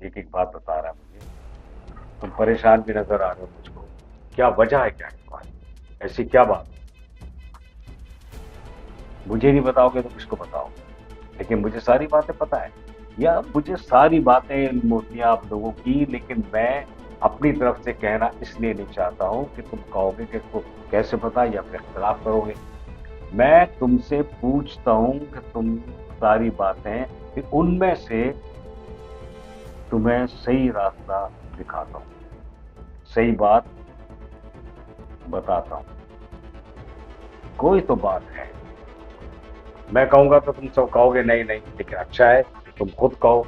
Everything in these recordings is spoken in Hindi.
एक एक बात बता रहा है मुझे। तुम परेशान भी नजर आ रहे हो मुझको। क्या वजह है, क्या तुम्हारी? ऐसी क्या बात? मुझे नहीं बताओगे तो किसको बताओगे? लेकिन मुझे सारी बातें पता है, या मुझे सारी बातें मोतियां आप लोगों की, लेकिन मैं अपनी तरफ से कहना इसलिए नहीं चाहता हूं कि तुम कहोगे कि इसको कैसे पता या फिर इख्तलाफ करोगे। मैं तुमसे पूछता हूं कि तुम सारी बातें, कि उनमें से तुम्हें सही रास्ता दिखाता हूं, सही बात बताता हूं। कोई तो बात है। मैं कहूंगा तो तुम सब कहोगे नहीं नहीं, लेकिन अच्छा है तुम खुद कहो।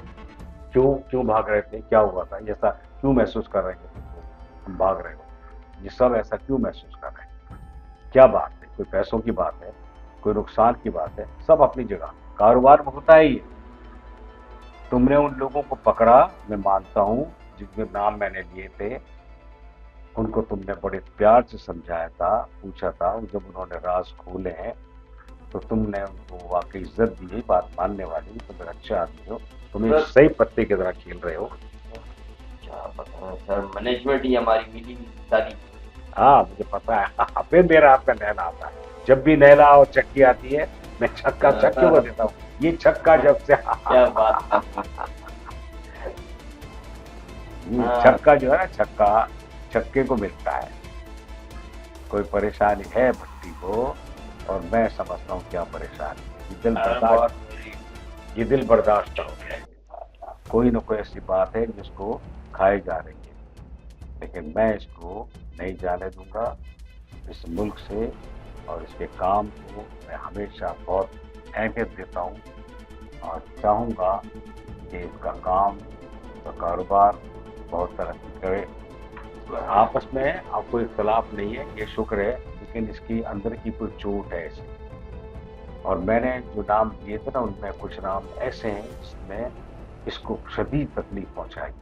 क्यों क्यों भाग रहे थे? क्या हुआ था? ऐसा क्यों महसूस कर रहे थे तुम भाग रहे हो? ये सब ऐसा क्यों महसूस कर रहे हैं? क्या बात है? कोई पैसों की बात है? कोई नुकसान की बात है? सब अपनी जगह, कारोबार में होता ही है। तुमने उन लोगों को पकड़ा, मैं मानता हूं, जिनके नाम मैंने लिए थे। उनको तुमने बड़े प्यार से समझाया था, पूछा था, जब उन्होंने राज खोले हैं तो तुमने उनको वाकई इज्जत दी है, बात मानने वाली। तुम एक अच्छे आदमी हो, तुम एक सर सही पत्ते की तरह खेल रहे हो। क्या पता है सर, मैनेजमेंट ही हमारी मिली सारी। हाँ मुझे पता है। फिर मेरा आपका नहला आता है। जब भी नहला और चक्की आती है, मैं छक्का छक्के को देता हूँ। ये छक्का जब से क्या बात कर रहे हैं। ये हाँ छक्का जो है ना, छक्का छक्के को मिलता है। कोई परेशानी है भट्टी को, और मैं समझता हूँ क्या परेशानी है। ये दिल बहुत बर्दाश्त, ये दिल बर्दाश्त हो गया है। कोई ना कोई ऐसी बात है जिसको खाई जा रही है, लेकिन मैं इसको नहीं जाने दूंगा इस मुल्क से। और इसके काम को मैं हमेशा बहुत अहमियत देता हूँ, और चाहूँगा कि इसका काम, इसका कारोबार बहुत तरक्की करे। आपस में अब कोई इख्तलाफ नहीं है, ये शुक्र है, लेकिन इसकी अंदर की कोई चोट है ऐसी। और मैंने जो नाम दिए थे ना, उनमें कुछ नाम ऐसे हैं जिसमें इसको शदीद तकलीफ पहुंचाई।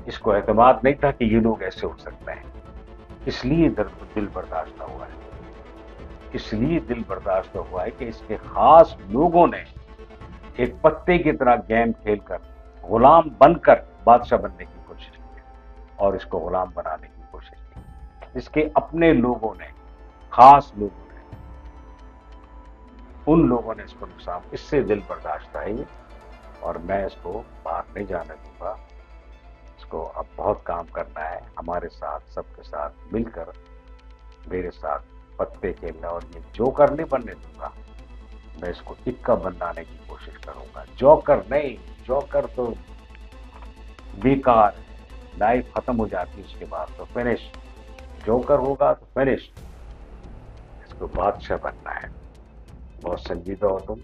इसको एतमाद नहीं था कि ये लोग ऐसे हो सकते हैं, इसलिए दिल बर्दाश्त ना हुआ है। इसलिए दिल बर्दाश्त हुआ है कि इसके खास लोगों ने एक पत्ते की तरह गेम खेलकर, गुलाम बनकर बादशाह बनने की कोशिश की है, और इसको गुलाम बनाने की कोशिश की। इसके अपने लोगों ने, खास लोगों ने, उन लोगों ने इसको नुकसान, इससे दिल बर्दाश्त है ये। और मैं इसको बाहर नहीं जाने दूंगा। इसको अब बहुत काम करना है हमारे साथ, सबके साथ मिलकर, मेरे साथ पत्ते खेलना। और ये जोकर नहीं बनने दूंगा, मैं इसको इक्का बनाने की कोशिश करूंगा। जोकर नहीं, जोकर तो बेकार है, लाइफ खत्म हो जाती है उसके बाद तो फिनिश। जोकर होगा तो फिनिश। इसको बादशाह बनना है। बहुत संजीदा हो तुम।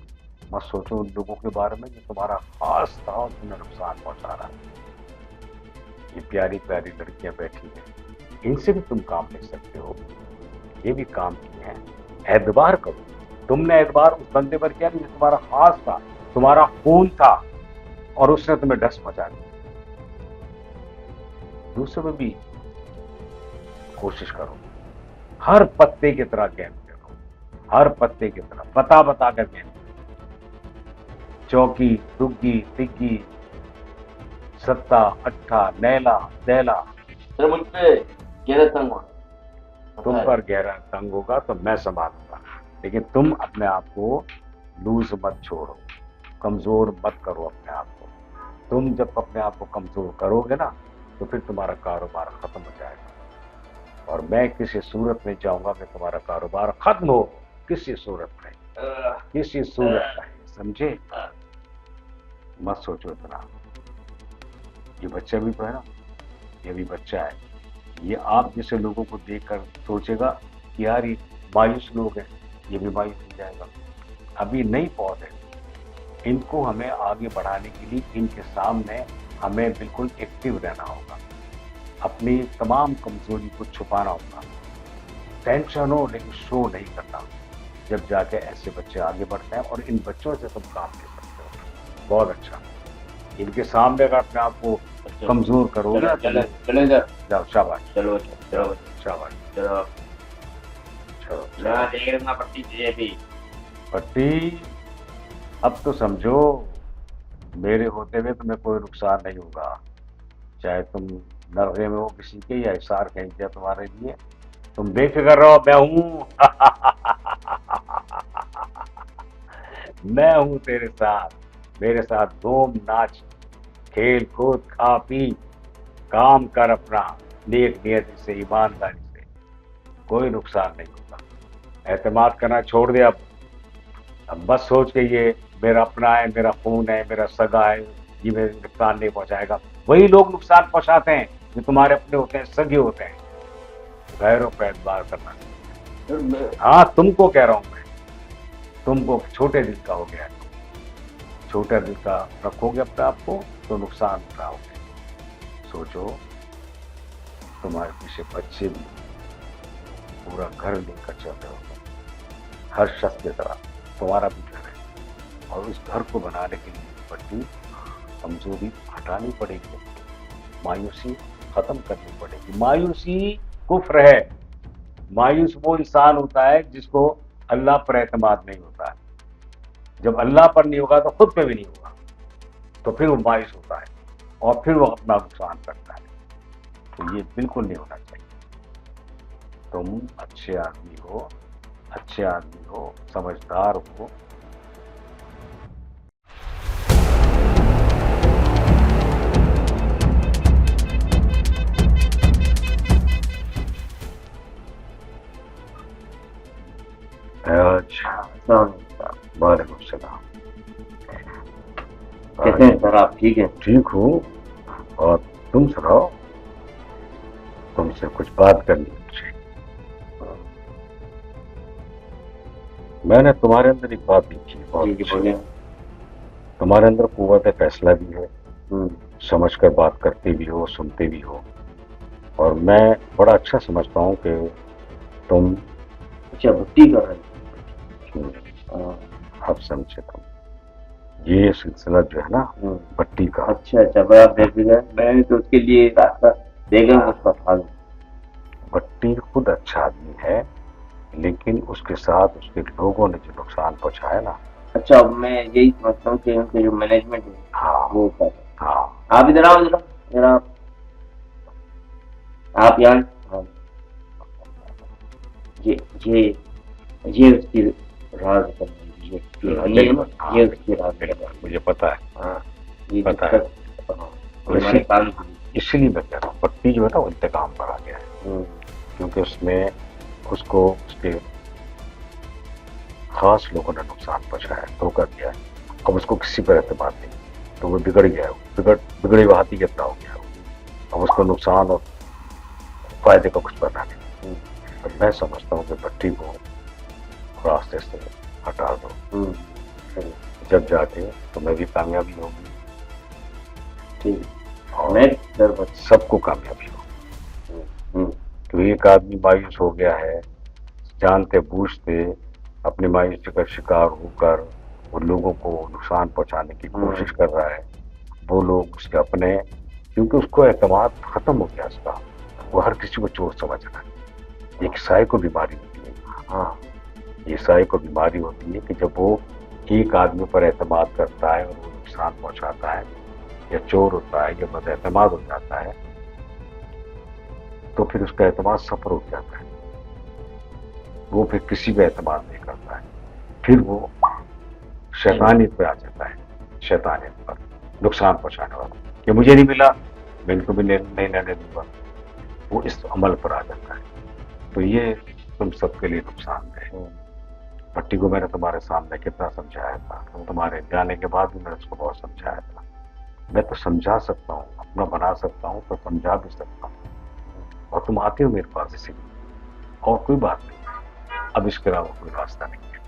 मत सोचो उन लोगों के बारे में जो तुम्हारा खास था और तुम्हें नुकसान पहुंचा रहा है। ये प्यारी प्यारी लड़कियां बैठी हैं, इनसे भी तुम काम ले सकते हो। ये भी काम किए हैं। एतबार करो। तुमने एतबार उस बंदे पर किया जो तुम्हारा खास था, तुम्हारा खून था, और उसने तुम्हें डस मचा दी। दूसरों में भी कोशिश करो, हर पत्ते की तरह गेम खेलो, हर पत्ते की तरह बता बता कर गेम। चौकी, दुग्गी, तिग्गी, सत्ता, अट्ठा, नैला, दैला। सर मुझ पे गहरा तंग हो तुम पता है। पर गहरा तंग होगा तो मैं संभालूंगा, लेकिन तुम अपने आप को लूज मत छोड़ो, कमजोर मत करो अपने आप को। तुम जब अपने आप को कमजोर करोगे ना, तो फिर तुम्हारा कारोबार खत्म हो जाएगा। और मैं किसी सूरत में चाहूंगा कि तुम्हारा कारोबार खत्म हो। किसी सूरत में, किसी सूरत में, समझे? मत सोचो इतना। ये बच्चा भी तो है ना, ये भी बच्चा है। ये आप जैसे लोगों को देखकर सोचेगा कि यार ये मायूस लोग हैं, ये भी मायूस हो जाएगा। अभी नई पौध है, इनको हमें आगे बढ़ाने के लिए इनके सामने हमें बिल्कुल एक्टिव रहना होगा, अपनी तमाम कमजोरी को छुपाना होगा। टेंशन हो लेकिन शो नहीं करना। जब जाके ऐसे बच्चे आगे बढ़ते हैं, और इन बच्चों से तुम काम ले सकते हो। बहुत अच्छा। इनके सामने अगर अपने आप को अच्छा कमजोर करोगे चलो ना, तो चलो चलो सर। जाओ, शाबाश, चलो जाओ, चलो शाबाश। चलो। चलो मैं चलो। देख रहा पट्टी ये भी। पट्टी, अब तो समझो, मेरे होते हुए तुम्हें कोई नुकसान नहीं होगा। चाहे तुम नरगे में हो किसी के या इशार कहीं दिया तुम्हारे लिए, तुम बेफिक्र रहो, मैं हूं। मैं हूं तेरे साथ, मेरे साथ घूम नाच खेल कूद खा पी, काम कर अपना नेक नियत से ईमानदारी से, कोई नुकसान नहीं होगा। एतमाद करना छोड़ दे अब बस सोच के ये मेरा अपना है, मेरा खून है, मेरा सगा है, ये मेरे नुकसान नहीं पहुंचाएगा। वही लोग नुकसान पहुंचाते हैं जो तुम्हारे अपने होते हैं, सगे होते हैं। गैरों पर एतबार करना। सर मैं हाँ तुमको कह रहा हूं मैं, तुमको छोटे दिल का हो गया है। छोटे दिल का रखोगे अपने आप को तो नुकसान उठाओगे। सोचो तुम्हारे पीछे बच्चे भी, पूरा घर लेकर चल रहे हो, हर शख्स की तरह तुम्हारा भी घर है, और उस घर को बनाने के लिए पट्टी कमजोरी हटानी पड़ेगी, मायूसी खत्म करनी पड़ेगी। मायूसी कुफ्र है। मायूस वो इंसान होता है जिसको अल्लाह पर एतमाद नहीं होता है। जब अल्लाह पर नहीं होगा तो खुद पे भी नहीं होगा, तो फिर वो मायूस होता है और फिर वो अपना नुकसान करता है। तो ये बिल्कुल नहीं होना चाहिए। तुम अच्छे आदमी हो, अच्छे आदमी हो, समझदार हो। आज वालेकुम सलाम। कैसे हैं सर आप? ठीक है? ठीक हूँ, और तुम सुनाओ, तुमसे कुछ बात करनी है मुझे। मैंने तुम्हारे अंदर एक बात देखी, बहुत जी बोलिए। तुम्हारे अंदर कुव्वत फैसला भी है, समझ कर बात करते भी हो, सुनते भी हो, और मैं बड़ा अच्छा समझता हूँ कि तुम अच्छा भक्ति कर रहे हैं? अब समझे तुम। ये सिलसिला जो है ना भट्टी का, अच्छा बड़ा बेफिक्र, मैंने तो उसके लिए रास्ता देगा उसका हाल। भट्टी खुद अच्छा आदमी है, लेकिन उसके साथ उसके लोगों ने जो नुकसान पहुंचाया ना। अच्छा मैं यही समझता हूँ कि उनके जो मैनेजमेंट है हाँ वो कर। हाँ, आप इधर आओ, जरा जरा आप यहाँ। हाँ। ये उसकी राज है, ये उसकी राज है। मुझे पता है। हाँ ये पता है। हमारे काम की। इसलिए मैं कह रहा हूँ भट्टी जो है ना वो इंतकाम पर आ गया है, क्योंकि उसमें उसको उसके खास लोगों ने नुकसान पहुंचाया, धोखा दिया है। अब उसको किसी पर एतमाद नहीं, तो वो बिगड़ गया है, बिगड़े हुए हाथी कितना हो गया है। अब उसको नुकसान और फायदे का कुछ पता नहीं। तो मैं समझता हूँ कि भट्टी को रास्ते से हटा दो, जब जाके तुम्हें भी कामयाबी होगी, ठीक, और सबको कामयाबी होगी। तो एक आदमी मायूस हो गया है, जानते बूझते अपनी मायूसी का शिकार होकर वो लोगों को नुकसान पहुंचाने की कोशिश कर रहा है। वो लोग उसके अपने, क्योंकि उसको एतमाद खत्म हो गया उसका, वो हर किसी को चोर समझ रहा है। एक साइको बीमारी होती है। हाँ, ये साइको बीमारी होती है कि जब वो एक आदमी पर एतमाद करता है और वो नुकसान पहुंचाता है, या चोर होता है, या बद एतमाद हो जाता है, तो फिर उसका एतमाद सफर हो जाता है। वो फिर किसी पे एतमाद नहीं करता है, फिर वो शैतानियत पे आ जाता है, शैतानियत पर, नुकसान पहुंचाने वाला, कि मुझे नहीं मिला मैं इनको भी नहीं लेने दूंगा, वो इस अमल पर आ जाता है। तो ये तुम सबके लिए नुकसान है। भट्टी को मैंने तुम्हारे सामने कितना समझाया था, तुम्हारे जाने के बाद भी मैंने उसको बहुत समझाया था। मैं तो समझा सकता हूँ, अपना बना सकता हूँ, तो समझा भी सकता हूँ, और तुम आते हो मेरे पास इसीलिए, और कोई बात नहीं। अब इसके अलावा कोई रास्ता नहीं है।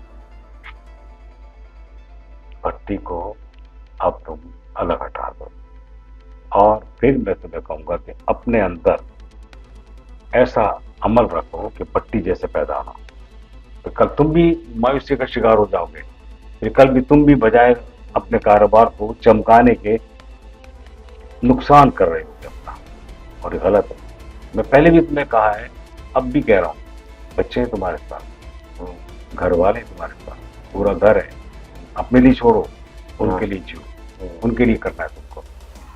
भट्टी को अब तुम अलग हटा दो, और फिर मैं तुम्हें कहूंगा कि अपने अंदर ऐसा अमल रखो कि भट्टी जैसे पैदा हो। तो कल तुम भी मायूसी का शिकार हो जाओगे, फिर कल भी तुम भी बजाय अपने कारोबार को चमकाने के नुकसान कर रहे होगे अपना, और ये गलत है। मैं पहले भी तुम्हें कहा है, अब भी कह रहा हूँ, बच्चे हैं तुम्हारे साथ, घर वाले तुम्हारे साथ, पूरा घर है, अपने लिए छोड़ो, उनके लिए जियो, उनके लिए करना है तुमको,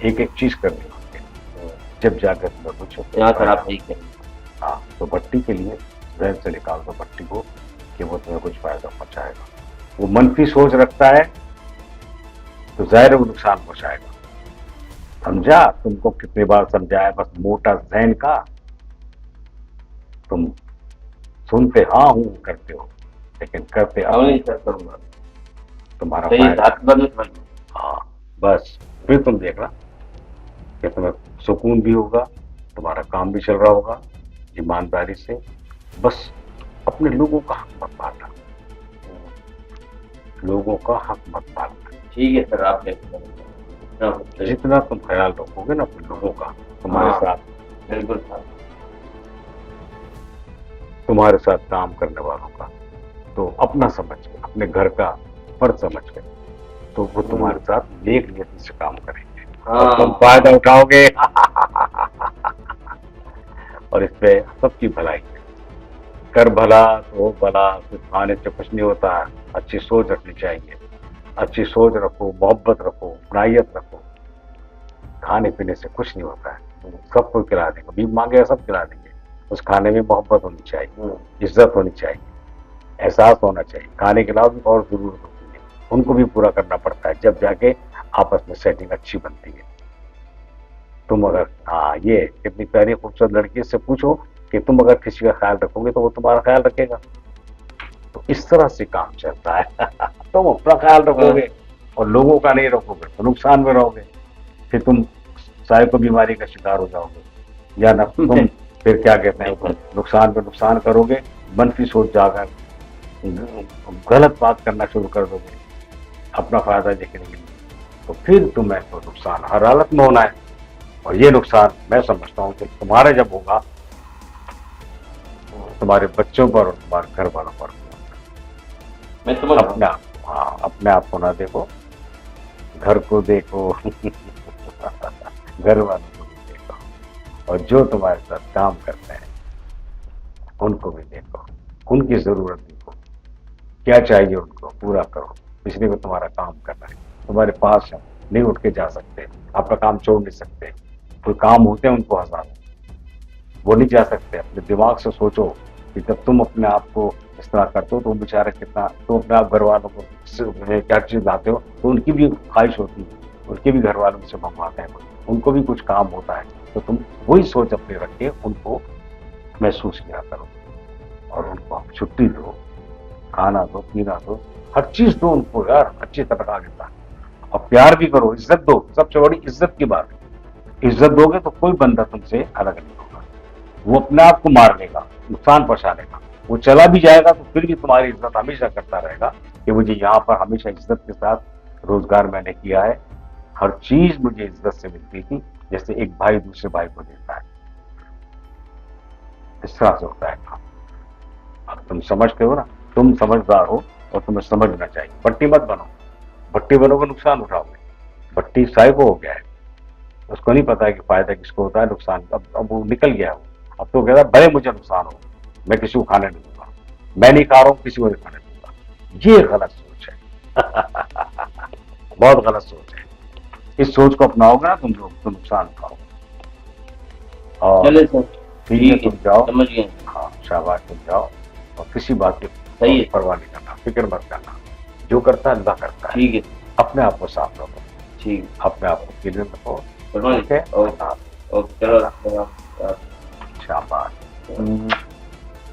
एक एक चीज करनी है उनके लिए। जब जाकर तुम्हें कुछ यहाँ सर आप सही कह रहे हैं। हाँ, तो भट्टी के लिए जहन से निकाल दो भट्टी को कि वो तुम्हें कुछ फायदा पहुंचाएगा। वो मनफी सोच रखता है तो जाहिर है वो नुकसान पहुंचाएगा। समझा? तुमको कितनी बार समझाया, बस मोटा जहन का तुम सुनते हाँ हूं करते हो, लेकिन करते नहीं सर करूँगा, तुम्हारा सही फायदा। बात में समझ गया। हाँ, बस फिर तुम देखना कि तुम्हें सुकून भी होगा, तुम्हारा काम भी चल रहा होगा ईमानदारी से। बस अपने लोगों का हक मत मारना, लोगों का हक मत मारना। ठीक है सर, आप जितना तुम ख्याल रखोगे ना अपने लोगों का, तुम्हारे हाँ। साथ बिल्कुल सर। तुम्हारे साथ काम करने वालों का, तो अपना समझ के, अपने घर का फर्ज समझ के, तो वो तुम्हारे साथ नेक नियति से काम करेंगे और तुम फायदा उठाओगे और इससे सबकी भलाई है। कर भला तो भला, सिर्फ खाने से कुछ नहीं होता है। अच्छी सोच रखनी चाहिए, अच्छी सोच रखो, मोहब्बत रखो, नायत रखो। खाने पीने से कुछ नहीं होता है, सबको खिला देंगे, भीख मांगेगा सब खिला देंगे। उस खाने में मोहब्बत होनी चाहिए, इज्जत होनी चाहिए, एहसास होना चाहिए। खाने के अलावा भी और जरूरत होती है, उनको भी पूरा करना पड़ता है, जब जाके आपस में सेटिंग अच्छी बनती है। तुम अगर हाँ, ये कितनी प्यारी खूबसूरत लड़की से पूछो कि तुम अगर किसी का ख्याल रखोगे तो वो तुम्हारा ख्याल रखेगा। तो इस तरह से काम चलता है तुम अपना ख्याल रखोगे और लोगों का नहीं रखोगे तो नुकसान में रहोगे, फिर तुम सारे को बीमारी का शिकार हो जाओगे, या ना तुम फिर क्या कहते हैं नुकसान पे नुकसान करोगे, मनफी सोच जाकर गलत बात करना शुरू कर दोगे अपना फायदा देखने के लिए, तो फिर तुम्हें तो नुकसान हर हालत में होना है। और ये नुकसान मैं समझता हूँ कि तुम्हारे जब होगा तुम्हारे बच्चों पर और तुम्हारे घर वालों पर। मैं समझ अपने आप, हाँ, अपने आप को ना देखो, घर को देखो घर वालों को भी देखो, और जो तुम्हारे साथ काम करते हैं उनको भी देखो, उनकी जरूरत देखो, क्या चाहिए उनको पूरा करो। इसलिए वो तुम्हारा काम करना है, तुम्हारे पास है, नहीं उठ के जा सकते, आपका काम छोड़ नहीं सकते। कोई काम होते हैं उनको हजारों, वो नहीं जा सकते। अपने दिमाग से सोचो कि जब तुम अपने आप को इस तरह करते हो तो बेचारे कितना, तुम अपने आप घर वालों को क्या चीज लाते हो तो उनकी भी ख्वाहिश होती है, उनके भी घर वालों से मंगवाते हैं, उनको भी कुछ काम होता है। तो तुम वही सोच अपने रख के उनको महसूस किया करो और उनको आप छुट्टी दो, खाना दो, पीना दो, हर चीज दो उनको यार, अच्छी तरह देता है। और प्यार भी करो, इज्जत दो, सबसे बड़ी इज्जत की बात है। इज्जत दोगे तो कोई बंदा तुमसे अलग नहीं होगा, वो अपने आप को मार लेगा, नुकसान पहुंचा लेगा। वो चला भी जाएगा तो फिर भी तुम्हारी इज्जत हमेशा करता रहेगा कि मुझे यहाँ पर हमेशा इज्जत के साथ रोजगार मैंने किया है, हर चीज मुझे इज्जत से मिलती थी, जैसे एक भाई दूसरे भाई को देता है। इस तरह से होता है काम। अब तुम समझते हो ना, तुम समझदार हो और तुम्हें समझना चाहिए। भट्टी मत बनो, भट्टी बनोगे नुकसान उठाओगे। भट्टी साहिबो हो गया है, उसको नहीं पता है कि फायदा किसको होता है, नुकसान। अब वो निकल गया है, अब तो कहता है भले मुझे नुकसान हो, मैं किसी को खाने नहीं दूंगा, मैं नहीं खा रहा हूँ किसी को नहीं खाने दूंगा। ये गलत सोच है बहुत गलत सोच है। इस सोच को अपनाओगे ना तुम लोग तो नुकसान उठाओगे। और चले सर, ठीक है, तुम जाओ, समझ गए। हाँ शाबाश, तुम जाओ और किसी बात की सही है। परवाह नहीं करना, फिक्र मत करना, जो करता है अल्लाह करता है। ठीक है, अपने आप को साफ रखो, ठीक अपने आप को क्लीन रखो, है। ठीक है। और चलो शाबाश,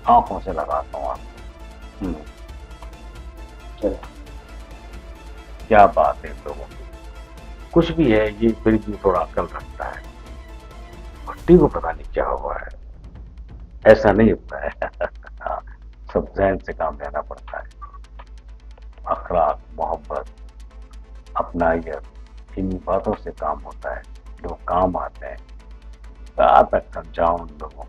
आंखों से लगाता हूँ आप। चलो, क्या बात है लोगों की, कुछ भी है ये फिर भी थोड़ा अकल रखता है। भट्टी को पता नहीं क्या हुआ है, ऐसा नहीं होता है हाँ, सब जहन से काम लेना पड़ता है। अखलाक, मोहब्बत, अपनायत, इन बातों से काम होता है, लोग काम आते हैं। कहाँ तक समझाऊं उन लोगों